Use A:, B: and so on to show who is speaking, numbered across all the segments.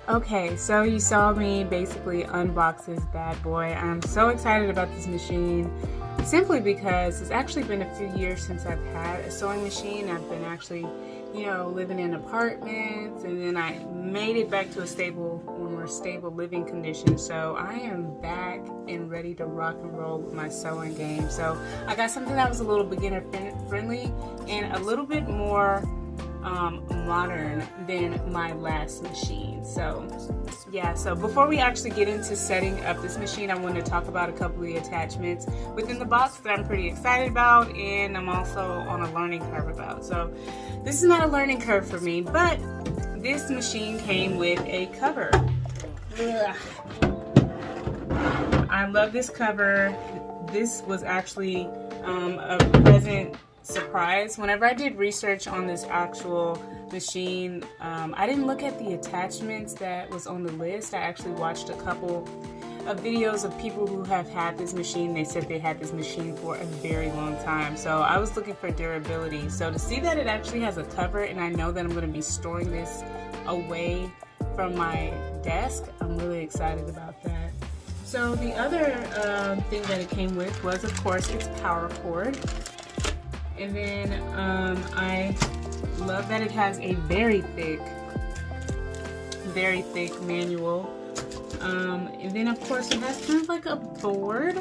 A: Okay, so you saw me basically unbox this bad boy. I'm so excited about this machine simply because it's actually been a few years since I've had a sewing machine. I've been actually, living in apartments, and then I made it back to a more stable living condition. So I am back and ready to rock and roll with my sewing game. So I got something that was a little beginner friendly and a little bit more modern than my last machine. So yeah, so before we actually get into setting up this machine, I want to talk about a couple of the attachments within the box that I'm pretty excited about, and I'm also on a learning curve about. So this is not a learning curve for me, but this machine came with a cover. Ugh. I love this cover. This was actually a present surprise. Whenever I did research on this actual machine, I didn't look at the attachments that was on the list. I actually watched a couple of videos of people who have had this machine. They said they had this machine for a very long time. So I was looking for durability. So to see that it actually has a cover, and I know that I'm going to be storing this away from my desk, I'm really excited about that. So the other thing that it came with was, of course, its power cord. And then I love that it has a very thick manual. And then of course it has kind of like a board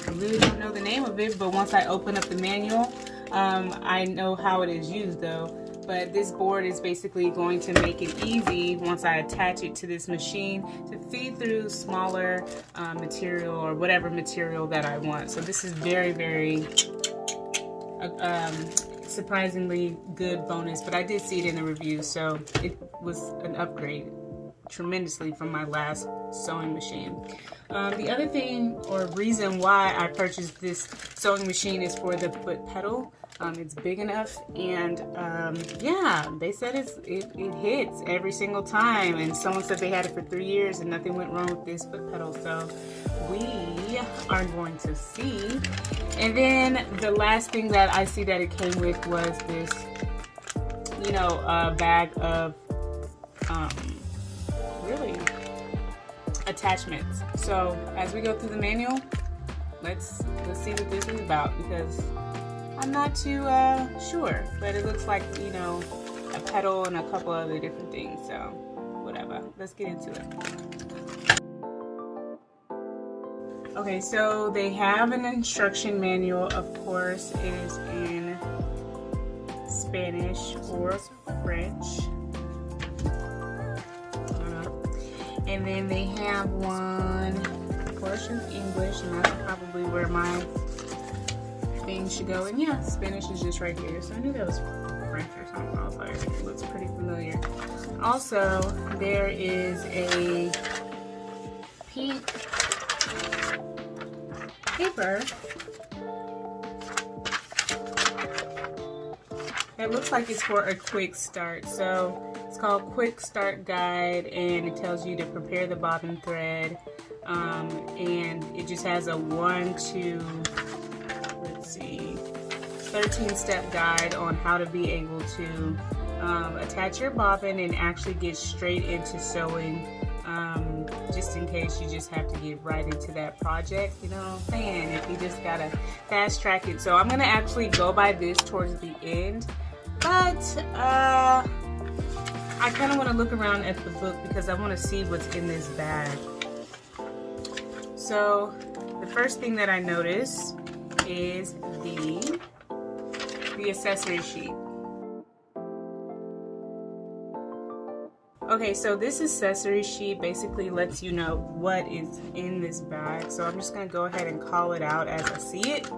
A: I really don't know the name of it, but once I open up the manual, I know how it is used though. But this board is basically going to make it easy once I attach it to this machine to feed through smaller material or whatever material that I want. So this is very, very surprisingly good bonus, but I did see it in the review, so it was an upgrade tremendously from my last sewing machine. The other thing or reason why I purchased this sewing machine is for the foot pedal. It's big enough, and yeah, they said it hits every single time, and someone said they had it for 3 years and nothing went wrong with this foot pedal, so we are going to see. And then the last thing that I see that it came with was this, you know, bag of really attachments. So as we go through the manual, let's see what this is about, because I'm not too sure, but it looks like, you know, a pedal and a couple other different things, so whatever. Let's get into it. Okay, so they have an instruction manual, of course. It is in Spanish or French. And then they have one, of course, in English, and that's probably where my thing should go. And yeah, Spanish is just right here. So I knew that was French or something. I was like, it looks pretty familiar. Also, there is a pink paper that looks like it's for a quick start. So it's called Quick Start Guide, and it tells you to prepare the bobbin thread, and it just has a 13-step guide on how to be able to attach your bobbin and actually get straight into sewing, just in case you just have to get right into that project, you know what I'm saying, if you just gotta fast track it. So I'm gonna actually go by this towards the end, but I kind of want to look around at the book because I want to see what's in this bag. So the first thing that I notice is the accessory sheet. Okay, so this accessory sheet basically lets you know what is in this bag. So I'm just going to go ahead and call it out as I see it.